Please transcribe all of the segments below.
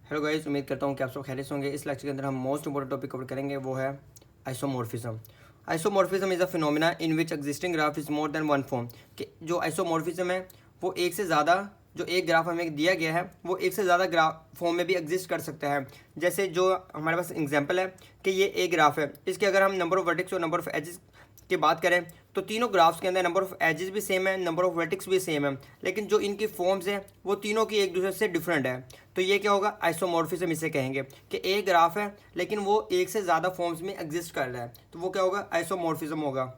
Hello guys, उम्मीद करता हूँ कि आप सब खैरियत से होंगे। इस लेक्चर के अंदर हम मोस्ट इंपोर्टेंट टॉपिक कवर करेंगे, वो है isomorphism. Isomorphism is a phenomena in which existing graph is more than one form. कि जो आइसोमॉर्फिज्म है वो एक से ज़्यादा, जो एक ग्राफ हमें दिया गया है वो एक से ज़्यादा ग्राफ फॉर्म में भी एग्जिस्ट कर सकता है। जैसे जो हमारे पास एग्जाम्पल है कि ये एक ग्राफ है, इसके अगर हम नंबर ऑफ वर्टेक्स और नंबर ऑफ एजेस की बात करें तो तीनों ग्राफ्स के अंदर नंबर ऑफ एजेस भी सेम है, नंबर ऑफ वर्टेक्स भी सेम है, लेकिन जो इनकी फॉर्म्स है वो तीनों की एक दूसरे से डिफरेंट है। तो ये क्या होगा? आइसोमॉर्फिज्म इसे कहेंगे कि एक ग्राफ है लेकिन वो एक से ज़्यादा फॉर्म्स में एग्जिस्ट कर रहा है, तो वो क्या होगा? आइसोमॉर्फिज्म होगा।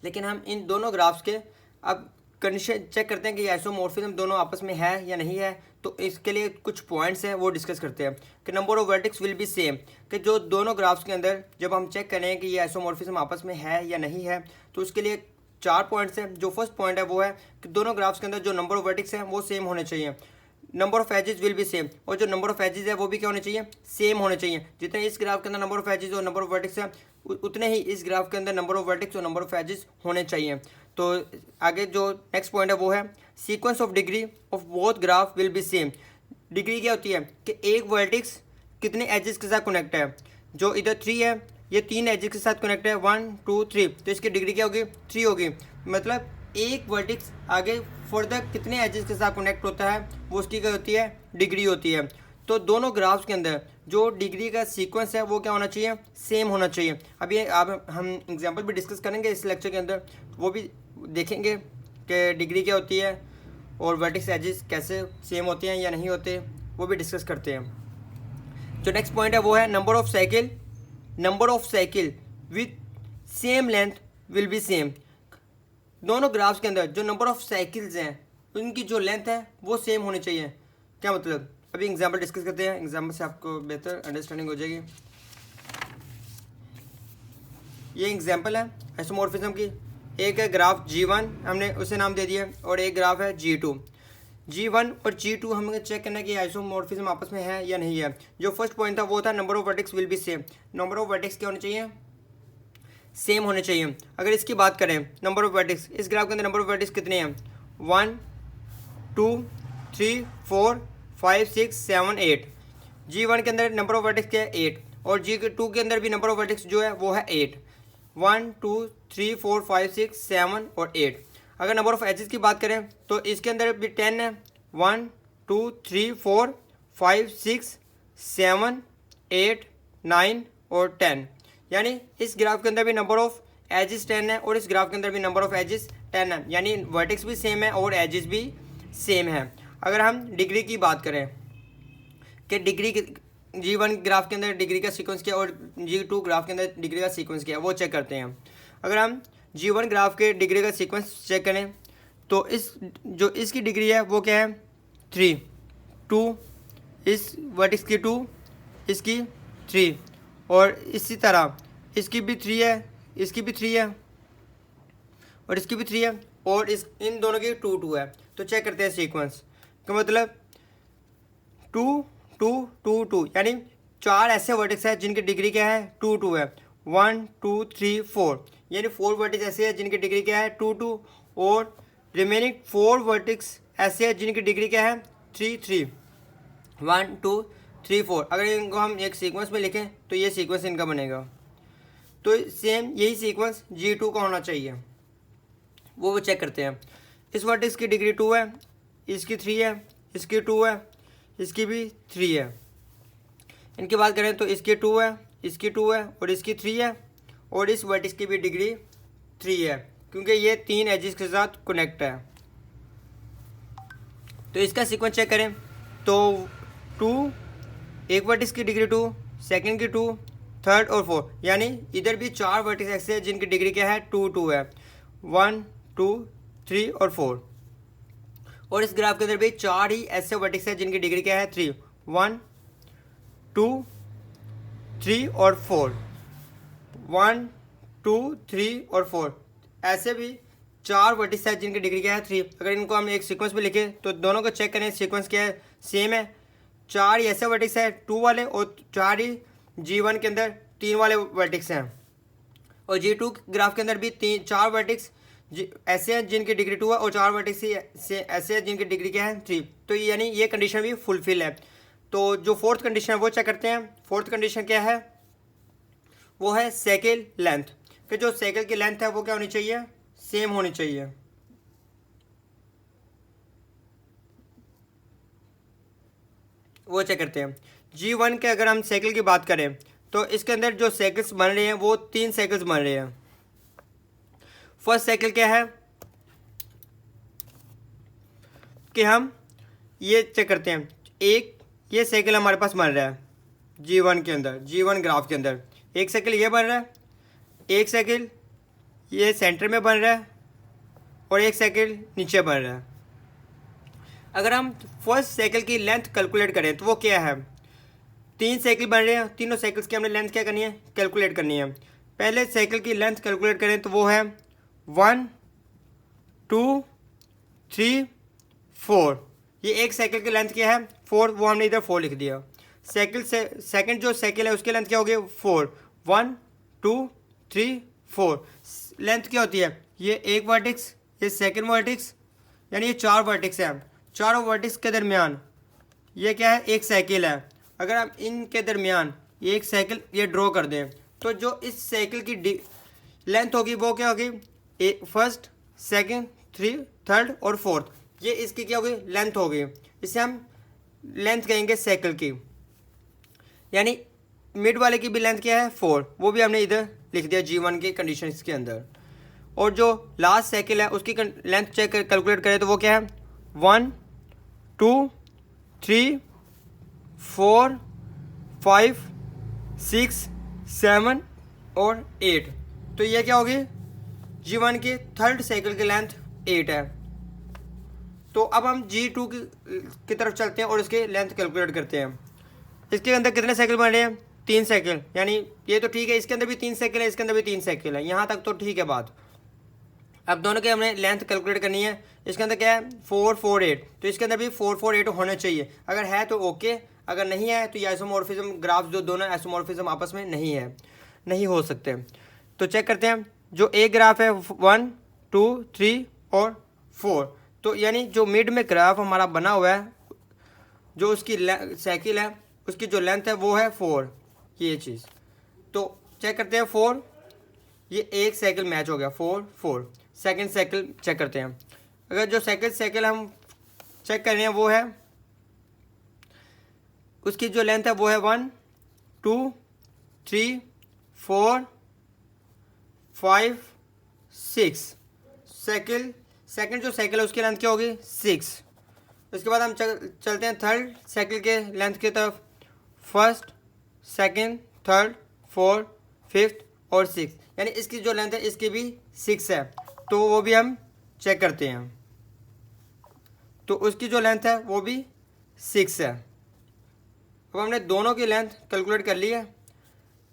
लेकिन हम इन दोनों ग्राफ्स के अब कंडीशन चेक करते हैं कि आइसोमॉर्फिज्म दोनों आपस में है या नहीं है। तो इसके लिए कुछ पॉइंट्स हैं वो डिस्कस करते हैं कि number of vertex will be same, कि जो दोनों ग्राफ्स के अंदर जब हम चेक करें कि ये आइसोमॉर्फिज्म आपस में है या नहीं है, तो उसके लिए 4 पॉइंट्स हैं। जो फर्स्ट पॉइंट है वो है कि दोनों ग्राफ्स के अंदर जो नंबर ऑफ वर्टेक्स हैं वो सेम होने चाहिए। Number of edges will be same, और जो नंबर ऑफ एजेस है वो भी क्या होने चाहिए? सेम होने चाहिए। जितने इस ग्राफ के अंदर नंबर ऑफ एजेस और नंबर ऑफ वर्टेक्स है उतने ही इस ग्राफ के अंदर नंबर ऑफ वर्टेक्स और नंबर ऑफ एजेस होने चाहिए। तो आगे जो नेक्स्ट पॉइंट है वो है sequence of degree of both graph will be same. Degree क्या होती है कि एक वर्टेक्स कितने एजेस के साथ कनेक्ट है। जो इधर 3 है, ये 3 एजेस के साथ कनेक्ट है, 1 2 3, तो इसकी डिग्री क्या होगी? 3 होगी। मतलब एक वर्टेक्स आगे फर्दर कितने एजेस के साथ कनेक्ट होता है वो उसकी क्या होती है? डिग्री होती है। तो दोनों ग्राफ्स के अंदर जो डिग्री का सीक्वेंस है वो क्या होना चाहिए? सेम होना चाहिए। अब ये आप हम एग्जांपल भी डिस्कस करेंगे इस लेक्चर के अंदर, वो भी देखेंगे कि डिग्री क्या होती है और वर्टेक्स एजेस कैसे सेम होते हैं या नहीं होते, वो भी डिस्कस करते हैं। जो नेक्स्ट पॉइंट है वो है number of cycle with same length will be same. दोनों ग्राफ्स के अंदर जो नंबर ऑफ साइकिल्स हैं उनकी जो लेंथ है वो सेम होनी चाहिए। क्या मतलब? अभी एग्जांपल डिस्कस करते हैं, एग्जांपल से आपको बेहतर अंडरस्टैंडिंग हो जाएगी। ये एग्जांपल है आइसोमॉर्फिज्म की। एक है ग्राफ G1, हमने उसे नाम दे दिया, और एक ग्राफ है G2। G1 और G2 हमें चेक करना है कि आइसोमॉर्फिज्म आपस में है या नहीं है। जो फर्स्ट पॉइंट था वो था number of vertex will be same. Number of vertex क्या होने चाहिए? सेम होने चाहिए। अगर इसकी बात करें नंबर ऑफ वर्टेक्स, इस ग्राफ के अंदर नंबर ऑफ वर्टेक्स कितने हैं? 1 2 3 4 5 6 7 8। G1 के अंदर नंबर ऑफ वर्टेक्स क्या है? 8। और G2 के अंदर भी नंबर ऑफ वर्टेक्स जो है वो है 8। 1 2 3 4 5 6 7 और 8। अगर नंबर ऑफ एजेस की बात करें तो इसके अंदर भी 10 है। 1 2 3 4 5 6 7 8 9 और 10। यानी इस ग्राफ के अंदर भी नंबर ऑफ एजेस 10 है और इस ग्राफ के अंदर भी नंबर ऑफ एजेस 10 है, यानी वर्टेक्स भी सेम है और एजेस भी सेम है। अगर हम डिग्री की बात करें कि डिग्री G1 ग्राफ के अंदर डिग्री का सीक्वेंस क्या और G2 ग्राफ के अंदर डिग्री का सीक्वेंस क्या है वो चेक करते हैं। अगर हम G1 ग्राफ के डिग्री का सीक्वेंस चेक करें तो जो इसकी डिग्री है वो क्या है? 3 2, इस वर्टेक्स की 2, इसकी 3, और इसी तरह इसकी भी 3 है, इसकी भी 3 है, और इसकी भी 3 है, और इन दोनों की 2 2 है। तो चेक करते हैं सीक्वेंस का मतलब 2 2 2 2, यानी 4 ऐसे वर्टेक्स हैं जिनकी डिग्री क्या है? 2 2 है। 1 2 3 4, यानी 4 वर्टेक्स ऐसे हैं जिनकी डिग्री क्या है? 2 2, और रिमेनिंग 4 वर्टेक्स ऐसे हैं जिनकी डिग्री क्या है? 3 3। 1 2 3 4। अगर इनको हम एक सीक्वेंस में लिखें तो ये सीक्वेंस इनका बनेगा। तो सेम यही सीक्वेंस G2 का होना चाहिए, वो चेक करते हैं। इस वर्टेक्स की डिग्री 2 है, इसकी 3 है, इसकी 2 है, इसकी भी 3 है। इनकी बात करें तो इसकी 2 है, इसकी 2 है, और इसकी 3 है, और इस वर्टेक्स की भी डिग्री 3 है क्योंकि ये 3 एजेस के साथ कनेक्ट है। तो इसका सीक्वेंस चेक करें तो 2, एक वर्टेक्स की डिग्री 2, सेकंड की 2, थर्ड और 4, यानी इधर भी 4 वर्टेक्स ऐसे हैं जिनकी डिग्री क्या है? 2 2 है। 1 2 3 और 4, और इस ग्राफ के अंदर भी 4 ही ऐसे वर्टेक्स हैं जिनकी डिग्री क्या है? 3 1 2 3 और 4, 1 2 3 और 4, ऐसे भी 4 वर्टेक्स हैं जिनकी डिग्री क्या है? 3। अगर इनको हम एक सीक्वेंस में लिखें तो दोनों को चेक करें सीक्वेंस क्या है? सेम है। 4 ही ऐसे वर्टेक्स हैं 2 वाले, और 4 ही G1 के अंदर 3 वाले वर्टेक्स हैं, और G2 ग्राफ के अंदर भी 4 वर्टेक्स ऐसे हैं जिनकी डिग्री 2 है, और 4 वर्टेक्स ऐसे हैं जिनकी डिग्री क्या है? 3। तो यानी ये कंडीशन भी फुलफिल है। तो जो फोर्थ कंडीशन है वो चेक करते हैं। फोर्थ कंडीशन क्या है, वो है साइकिल लेंथ, कि जो साइकिल की लेंथ है वो क्या होनी चाहिए, सेम होनी चाहिए। वो चेक करते हैं। G1 के अगर हम साइकिल की बात करें तो इसके अंदर जो साइकिल्स बन रहे हैं वो 3 साइकिल्स बन रहे हैं। फर्स्ट साइकिल क्या है कि हम ये चेक करते हैं, एक ये साइकिल हमारे पास बन रहा है G1 के अंदर, G1 ग्राफ के अंदर एक साइकिल ये बन रहा है, एक साइकिल ये सेंटर में बन रहा है और एक साइकिल नीचे बन रहा है। अगर हम फर्स्ट साइकिल की लेंथ कैलकुलेट करें तो वो क्या है, 3 साइकिल बन रहे हैं, तीनों साइकिल्स की हमने लेंथ क्या करनी है, कैलकुलेट करनी है। पहले साइकिल की लेंथ कैलकुलेट करें तो वो है 1 2 3 4। ये एक साइकिल की लेंथ क्या है 4, वो हमने इधर 4 लिख दिया। साइकिल से सेकंड जो साइकिल है उसकी लेंथ क्या होगी 4, 1 2 3 4। लेंथ क्या होती है, ये एक वर्टिक्स, ये सेकंड वर्टिक्स, यानी ये 4 वर्टिक्स है। चारों वर्टिक्स के दरमियान ये क्या है, एक साइकिल है। अगर हम इनके दरमियान ये एक साइकिल ये ड्रॉ कर दें तो जो इस साइकिल की लेंथ होगी वो क्या होगी, फर्स्ट सेकंड थर्ड और फोर्थ, ये इसकी क्या होगी, लेंथ होगी। इसे हम लेंथ कहेंगे साइकिल की, यानी मिड वाले की भी लेंथ क्या है 4, वो भी हमने इधर लिख दिया G1 की कंडीशन के अंदर। और जो लास्ट साइकिल है उसकी लेंथ चेक कैलकुलेट करें तो वो क्या है 1 2 3 4 5 6 7 और 8। तो ये क्या होगी, G1 की थर्ड साइकिल की लेंथ 8 है। तो अब हम G2 की तरफ चलते हैं और इसकी लेंथ कैलकुलेट करते हैं। इसके अंदर कितने साइकिल बन रहे हैं, 3 साइकिल, यानी ये तो ठीक है, इसके अंदर भी 3 साइकिल है, इसके अंदर भी 3 साइकिल है, यहाँ तक तो ठीक है बात। अब दोनों की हमने लेंथ कैलकुलेट करनी है। इसके अंदर क्या है 4 4 8, तो इसके अंदर भी 4 4 8 होने चाहिए। अगर है तो ओके, अगर नहीं है तो ये आइसोमॉर्फिज्म ग्राफ जो दोनों आइसोमॉर्फिज्म आपस में नहीं है, नहीं हो सकते। तो चेक करते हैं, जो एक ग्राफ है 1 2 3 और 4, तो यानी जो मिड में ग्राफ हमारा बना हुआ है, जो उसकी साइकिल है उसकी जो लेंथ है वो है 4, ये चीज़। तो चेक करते हैं 4, ये एक साइकिल मैच हो गया 4 4। सेकंड साइकिल चेक करते हैं। अगर जो सेकंड साइकिल हम चेक कर रहे हैं वो है, उसकी जो लेंथ है वो है 1 2 3 4 5 6। साइकिल सेकंड जो साइकिल है उसकी लेंथ क्या होगी 6। उसके बाद हम चलते हैं थर्ड साइकिल के लेंथ की तरफ, first second third fourth fifth और 6, यानी इसकी जो लेंथ है इसकी भी 6 है, तो वो भी हम चेक करते हैं। तो उसकी जो लेंथ है वो भी 6 है। अब हमने दोनों की लेंथ कैलकुलेट कर ली है।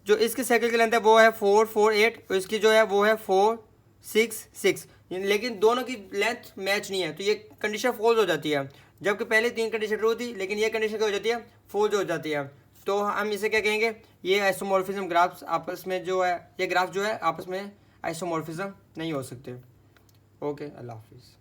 जो इसकी साइकिल की लेंथ है वो है 4 4 8 और इसकी जो है वो है 4 6 6, लेकिन दोनों की लेंथ मैच नहीं है, तो ये कंडीशन फॉल्स हो जाती है। जबकि पहले 3 कंडीशन ट्रू थी, लेकिन ये कंडीशन क्या हो जाती है, फॉल्स हो जाती है। तो हम इसे क्या कहेंगे, ये आइसोमॉर्फिज्म ग्राफ्स आपस में जो है, ये ग्राफ जो है आपस में आइसोमॉर्फिज्म नहीं हो सकते। ओके, अल्लाह हाफिज़।